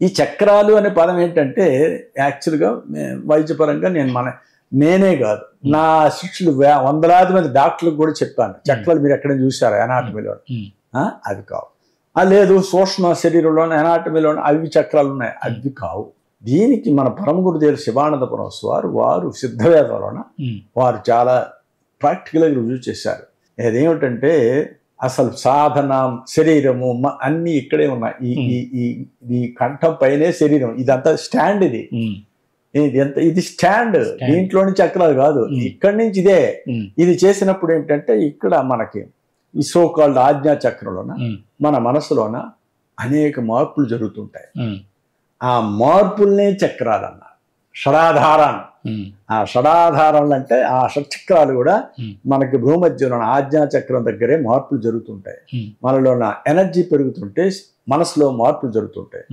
ఈ చక్రాలు అనే పదం ఏంటంటే యాక్చువల్గా వైద్యపరంగా నేనే కాదు, నా శిష్యులు వందలాది మంది డాక్టర్లకు కూడా చెప్పాను, చక్రాలు మీరు ఎక్కడ చూసారా ఎనాటమీలో, అవి కావు. లేదు సూక్ష్మ శరీరంలోనే ఎనాటమీలోనే అవి చక్రాలు ఉన్నాయి, అవి కావు. దీనికి మన పరమ గురుదేవులు శివానందపురం వారు సిద్ధవేదంలోన వారు చాలా ప్రాక్టికల్గా రుజువు చేశారు. అదేమిటంటే అసలు సాధన శరీరము అన్నీ ఇక్కడే ఉన్నాయి. ఈ కంఠం పైనే శరీరం, ఇదంతా స్టాండ్, ఇది స్టాండ్, దీంట్లోని చక్రాలు కాదు, ఇక్కడి నుంచి ఇదే. ఇది చేసినప్పుడు ఏంటంటే ఇక్కడ మనకి ఈ సోకాల్డ్ ఆజ్ఞా చక్రంలోన మన మనసులోన అనేక మార్పులు జరుగుతుంటాయి. ఆ మార్పుల్నే చక్రాలు అన్నారు, షడాధారాన్ని. ఆ షడాధారాలు అంటే ఆ షట్చక్రాలు కూడా మనకి భూమధ్యంలో ఆజ్ఞా చక్రం దగ్గరే మార్పులు జరుగుతుంటాయి. మనలో ఎనర్జీ పెరుగుతుంటే మనసులో మార్పులు జరుగుతుంటాయి.